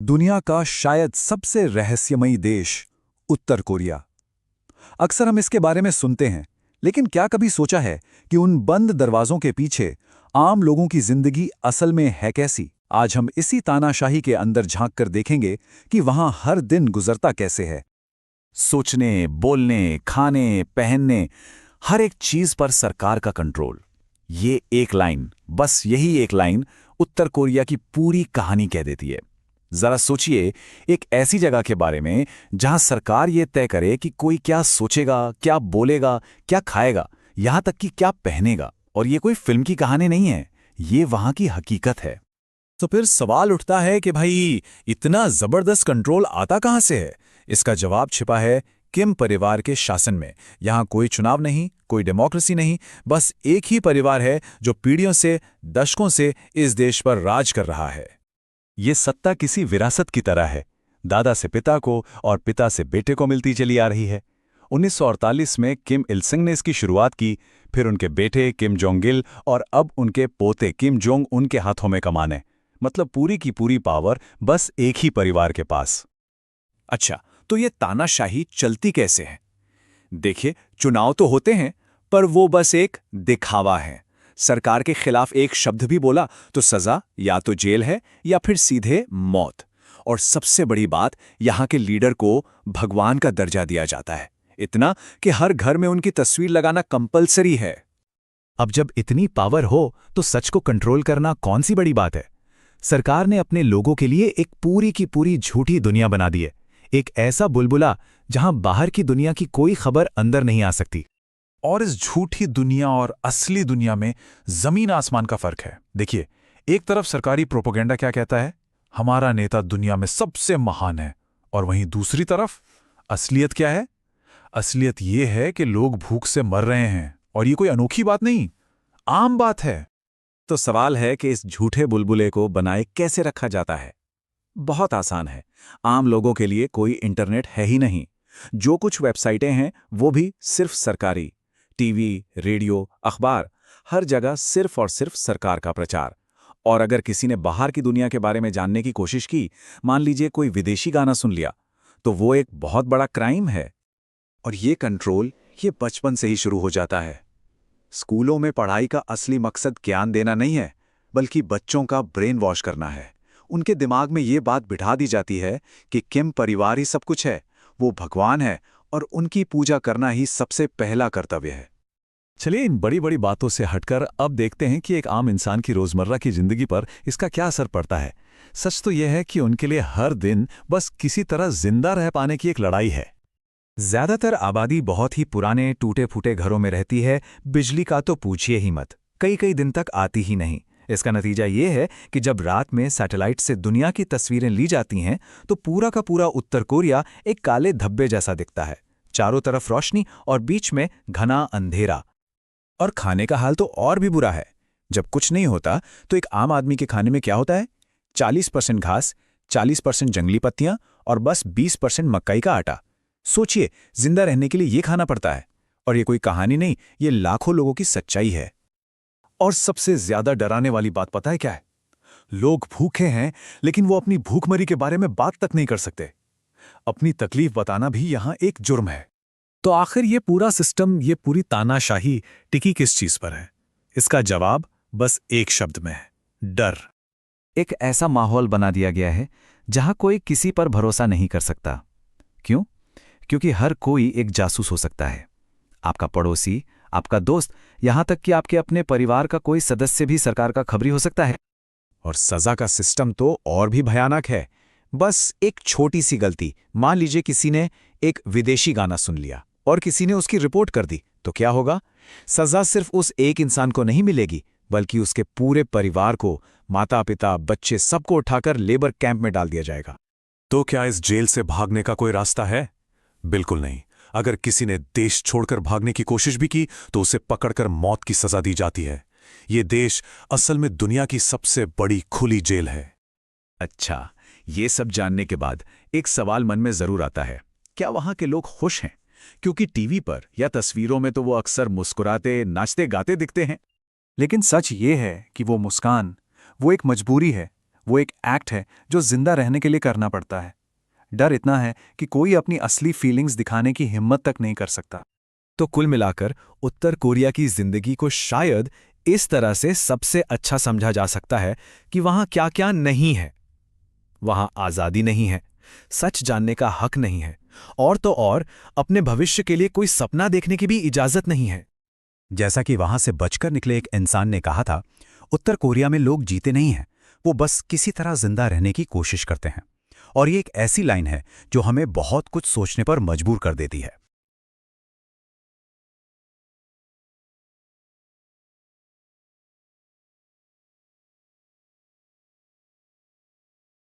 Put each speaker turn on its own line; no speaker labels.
दुनिया का शायद सबसे रहस्यमयी देश उत्तर कोरिया। अक्सर हम इसके बारे में सुनते हैं, लेकिन क्या कभी सोचा है कि उन बंद दरवाजों के पीछे आम लोगों की जिंदगी असल में है कैसी? आज हम इसी तानाशाही के अंदर झांक कर देखेंगे कि वहां हर दिन गुजरता कैसे है। सोचने, बोलने, खाने, पहनने, हर एक चीज पर सरकार का कंट्रोल। ये एक लाइन, बस यही एक लाइन उत्तर कोरिया की पूरी कहानी कह देती है। जरा सोचिए, एक ऐसी जगह के बारे में जहां सरकार ये तय करे कि कोई क्या सोचेगा, क्या बोलेगा, क्या खाएगा, यहां तक कि क्या पहनेगा। और ये कोई फिल्म की कहानी नहीं है, ये वहां की हकीकत है। तो फिर सवाल उठता है कि भाई इतना जबरदस्त कंट्रोल आता कहां से है? इसका जवाब छिपा है किम परिवार के शासन में। यहां कोई चुनाव नहीं, कोई डेमोक्रेसी नहीं, बस एक ही परिवार है जो पीढ़ियों से, दशकों से इस देश पर राज कर रहा है। ये सत्ता किसी विरासत की तरह है, दादा से पिता को और पिता से बेटे को मिलती चली आ रही है। 1948 में किम इल सिंग ने इसकी शुरुआत की, फिर उनके बेटे किम जोंग इल और अब उनके पोते किम जोंग उन के हाथों में कमाने। मतलब पूरी की पूरी पावर बस एक ही परिवार के पास। अच्छा, तो ये तानाशाही चलती कैसे है? देखिए, चुनाव तो होते हैं, पर वो बस एक दिखावा है। सरकार के खिलाफ एक शब्द भी बोला तो सजा या तो जेल है या फिर सीधे मौत। और सबसे बड़ी बात, यहाँ के लीडर को भगवान का दर्जा दिया जाता है, इतना कि हर घर में उनकी तस्वीर लगाना कंपलसरी है। अब जब इतनी पावर हो तो सच को कंट्रोल करना कौन सी बड़ी बात है? सरकार ने अपने लोगों के लिए एक पूरी की पूरी झूठी दुनिया बना दी है। एक ऐसा बुलबुला जहां बाहर की दुनिया की कोई खबर अंदर नहीं आ सकती। और इस झूठी दुनिया और असली दुनिया में जमीन आसमान का फर्क है। देखिए, एक तरफ सरकारी प्रोपेगेंडा क्या कहता है, हमारा नेता दुनिया में सबसे महान है, और वहीं दूसरी तरफ असलियत क्या है? असलियत यह है कि लोग भूख से मर रहे हैं, और ये कोई अनोखी बात नहीं, आम बात है। तो सवाल है कि इस झूठे बुलबुले को बनाए कैसे रखा जाता है? बहुत आसान है। आम लोगों के लिए कोई इंटरनेट है ही नहीं। जो कुछ वेबसाइटें हैं वो भी सिर्फ सरकारी। टीवी, रेडियो, अखबार, हर जगह सिर्फ और सिर्फ सरकार का प्रचार। और अगर किसी ने बाहर की दुनिया के बारे में जानने की कोशिश की, मान लीजिए कोई विदेशी गाना सुन लिया, तो वो एक बहुत बड़ा क्राइम है। और ये कंट्रोल ये बचपन से ही शुरू हो जाता है। स्कूलों में पढ़ाई का असली मकसद ज्ञान देना नहीं है, बल्कि बच्चों का ब्रेन वॉश करना है। उनके दिमाग में ये बात बिठा दी जाती है कि किम परिवार ही सब कुछ है, वो भगवान है और उनकी पूजा करना ही सबसे पहला कर्तव्य है। चलिए, इन बड़ी बड़ी बातों से हटकर अब देखते हैं कि एक आम इंसान की रोजमर्रा की जिंदगी पर इसका क्या असर पड़ता है। सच तो यह है कि उनके लिए हर दिन बस किसी तरह जिंदा रह पाने की एक लड़ाई है। ज्यादातर आबादी बहुत ही पुराने टूटे फूटे घरों में रहती है। बिजली का तो पूछिए ही मत, कई कई दिन तक आती ही नहीं। इसका नतीजा ये है कि जब रात में सैटेलाइट से दुनिया की तस्वीरें ली जाती हैं तो पूरा का पूरा उत्तर कोरिया एक काले धब्बे जैसा दिखता है। चारों तरफ रोशनी और बीच में घना अंधेरा। और खाने का हाल तो और भी बुरा है। जब कुछ नहीं होता तो एक आम आदमी के खाने में क्या होता है? 40% घास, 40% जंगली पत्तियां और बस 20% मकई का आटा। सोचिए, जिंदा रहने के लिए ये खाना पड़ता है। और ये कोई कहानी नहीं, ये लाखों लोगों की सच्चाई है। और सबसे ज्यादा डराने वाली बात पता है क्या है? लोग भूखे हैं, लेकिन वो अपनी भूखमरी के बारे में बात तक नहीं कर सकते। अपनी तकलीफ बताना भी यहां एक जुर्म है। तो आखिर ये पूरा सिस्टम, ये पूरी तानाशाही टिकी किस चीज पर है? इसका जवाब बस एक शब्द में है, डर। एक ऐसा माहौल बना दिया गया है जहां कोई किसी पर भरोसा नहीं कर सकता। क्यों? क्योंकि हर कोई एक जासूस हो सकता है। आपका पड़ोसी, आपका दोस्त, यहां तक कि आपके अपने परिवार का कोई सदस्य भी सरकार का खबरी हो सकता है। और सजा का सिस्टम तो और भी भयानक है। बस एक छोटी सी गलती, मान लीजिए किसी ने एक विदेशी गाना सुन लिया और किसी ने उसकी रिपोर्ट कर दी, तो क्या होगा? सजा सिर्फ उस एक इंसान को नहीं मिलेगी, बल्कि उसके पूरे परिवार को, माता पिता, बच्चे, सबको उठाकर लेबर कैंप में डाल दिया जाएगा। तो क्या इस जेल से भागने का कोई रास्ता है? बिल्कुल नहीं। अगर किसी ने देश छोड़कर भागने की कोशिश भी की तो उसे पकड़कर मौत की सजा दी जाती है। ये देश असल में दुनिया की सबसे बड़ी खुली जेल है। अच्छा, ये सब जानने के बाद एक सवाल मन में जरूर आता है, क्या वहां के लोग खुश हैं? क्योंकि टीवी पर या तस्वीरों में तो वो अक्सर मुस्कुराते, नाचते गाते दिखते हैं। लेकिन सच ये है कि वो मुस्कान, वो एक मजबूरी है, वो एक एक्ट है जो जिंदा रहने के लिए करना पड़ता है। डर इतना है कि कोई अपनी असली फीलिंग्स दिखाने की हिम्मत तक नहीं कर सकता।
तो कुल मिलाकर उत्तर कोरिया की जिंदगी को शायद इस तरह से सबसे अच्छा समझा जा सकता है कि वहां क्या क्या नहीं है। वहां आजादी नहीं है, सच जानने का हक नहीं है, और तो और अपने भविष्य के लिए कोई सपना देखने की भी इजाजत नहीं है।
जैसा कि वहां से बचकर निकले एक इंसान ने कहा था, उत्तर कोरिया में लोग जीते नहीं हैं, वो बस किसी तरह जिंदा रहने की कोशिश करते हैं। और ये एक ऐसी लाइन है जो हमें बहुत कुछ सोचने पर मजबूर कर देती है।